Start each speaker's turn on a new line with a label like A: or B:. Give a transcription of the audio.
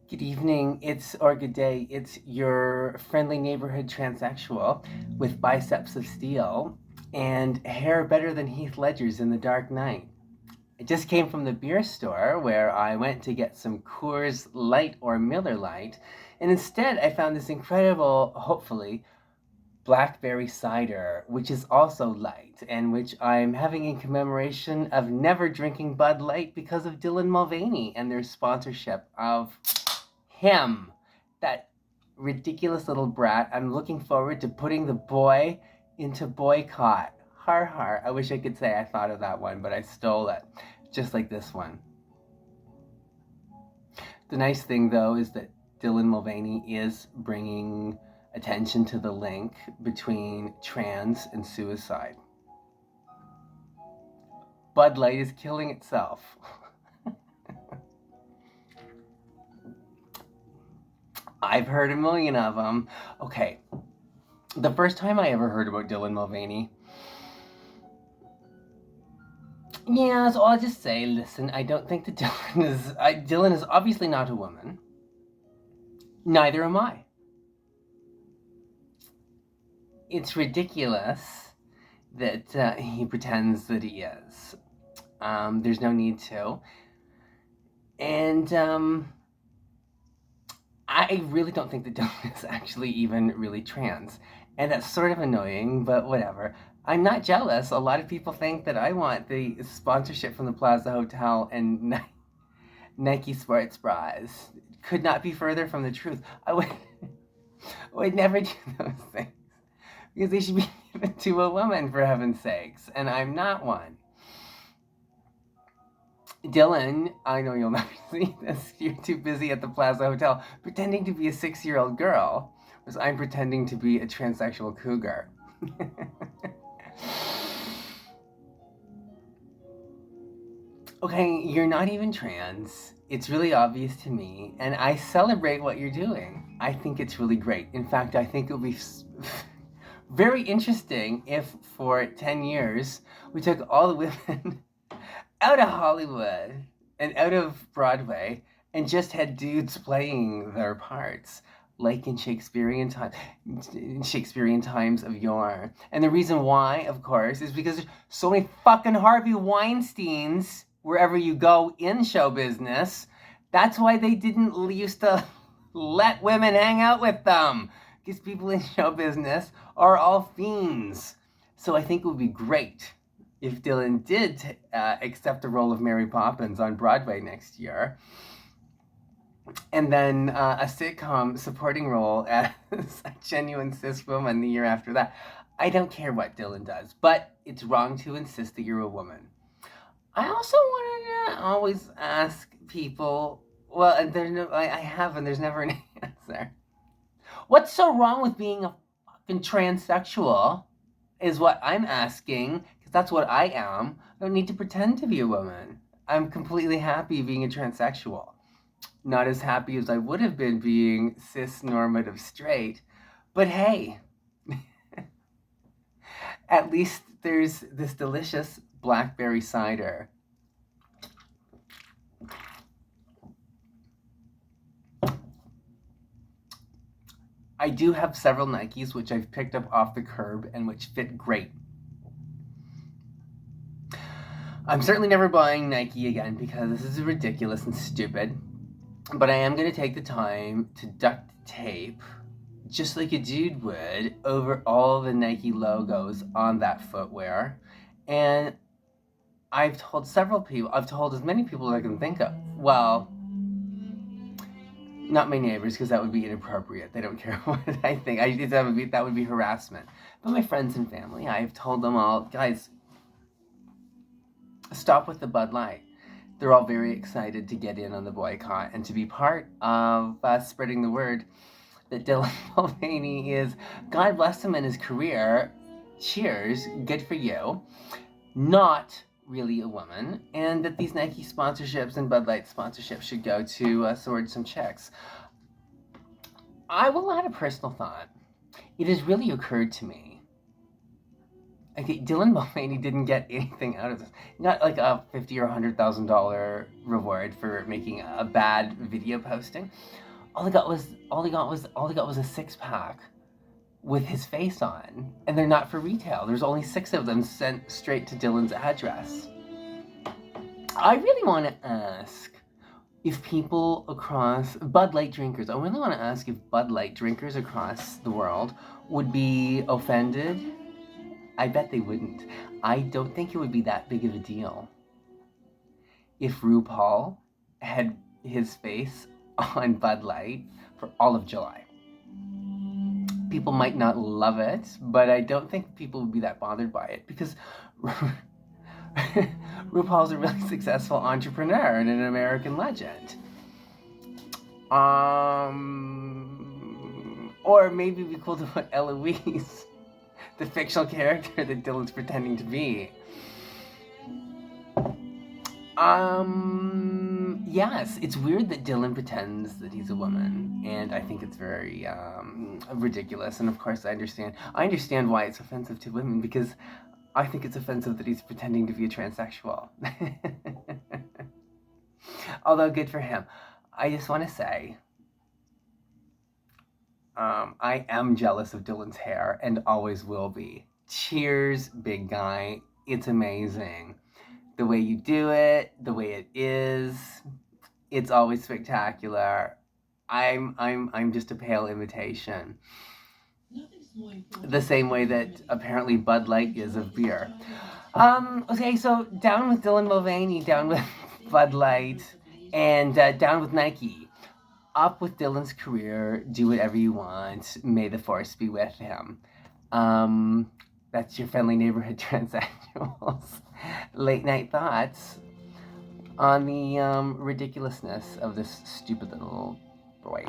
A: Good evening, or good day. It's your friendly neighborhood transsexual with biceps of steel and hair better than Heath Ledger's in The Dark Knight. I just came from the beer store where I went to get some Coors Light or Miller Light, and instead I found this incredible, hopefully, blackberry cider, which is also light, and which I'm having in commemoration of never drinking Bud Light because of Dylan Mulvaney and their sponsorship of him, that ridiculous little brat. I'm looking forward to putting the boy into boycott. Har har. I wish I could say I thought of that one, but I stole it. Just like this one. The nice thing, though, is that Dylan Mulvaney is bringing attention to the link between trans and suicide. Bud Light is killing itself. I've heard a million of them. Okay, the first time I ever heard about Dylan Mulvaney, yeah, so I'll just say, listen, I don't think that Dylan is obviously not a woman. Neither am I. It's ridiculous that he pretends that he is. There's no need to. And I really don't think that Dylan is actually even really trans. And that's sort of annoying, but whatever. I'm not jealous. A lot of people think that I want the sponsorship from the Plaza Hotel and Nike sports bras. Could not be further from the truth. I would never do those things. Because they should be given to a woman, for heaven's sakes. And I'm not one. Dylan, I know you'll never see this. You're too busy at the Plaza Hotel pretending to be a 6-year-old girl, whereas I'm pretending to be a transsexual cougar. Okay, you're not even trans. It's really obvious to me, and I celebrate what you're doing. I think it's really great. In fact, I think it would be very interesting if for 10 years we took all the women out of Hollywood and out of Broadway and just had dudes playing their parts, like in Shakespearean times of yore. And the reason why, of course, is because there's so many fucking Harvey Weinsteins wherever you go in show business. That's why they didn't used to let women hang out with them, because people in show business are all fiends. So I think it would be great if Dylan did accept the role of Mary Poppins on Broadway next year, and then a sitcom supporting role as a genuine cis woman the year after that. I don't care what Dylan does, but it's wrong to insist that you're a woman. I also wanted to always ask people, well, and I have, and there's never an answer. What's so wrong with being a fucking transsexual? Is what I'm asking, because that's what I am. I don't need to pretend to be a woman. I'm completely happy being a transsexual. Not as happy as I would have been being cis-normative straight, but hey, at least there's this delicious blackberry cider. I do have several Nikes which I've picked up off the curb and which fit great. I'm certainly never buying Nike again because this is ridiculous and stupid. But I am going to take the time to duct tape, just like a dude would, over all the Nike logos on that footwear. And I've told several people, I've told as many people as I can think of. Well, not my neighbors, because that would be inappropriate. They don't care what I think. That would be harassment. But my friends and family, I've told them all, guys, stop with the Bud Light. They're all very excited to get in on the boycott and to be part of spreading the word that Dylan Mulvaney is, God bless him in his career, cheers, good for you, not really a woman, and that these Nike sponsorships and Bud Light sponsorships should go to sword some chicks. I will add a personal thought. It has really occurred to me Okay, Dylan Mulvaney didn't get anything out of this. Not like a $50,000 or $100,000 reward for making a bad video posting. All he got was a 6-pack with his face on, and they're not for retail. There's only 6 of them sent straight to Dylan's address. I really want to ask if people across BudLight drinkers, I really want to ask if BudLight drinkers across the world would be offended. I bet they wouldn't. I don't think it would be that big of a deal if RuPaul had his face on BudLight for all of July. People might not love it, but I don't think people would be that bothered by it because RuPaul's a really successful entrepreneur and an American legend. Or maybe it'd be cool to put Eloise, the fictional character that Dylan's pretending to be. Yes, it's weird that Dylan pretends that he's a woman, and I think it's very ridiculous. And of course, I understand why it's offensive to women, because I think it's offensive that he's pretending to be a transsexual. Although, good for him. I just want to say, I am jealous of Dylan's hair, and always will be. Cheers, big guy. It's amazing. The way you do it, the way it is, it's always spectacular. I'm just a pale imitation. The same way that apparently BudLight is of beer. Okay, so down with Dylan Mulvaney, down with BudLight, and down with Nike. Up with Dylan's career, do whatever you want, may the force be with him. That's your friendly neighborhood transsexuals. Late night thoughts on the ridiculousness of this stupid little boy.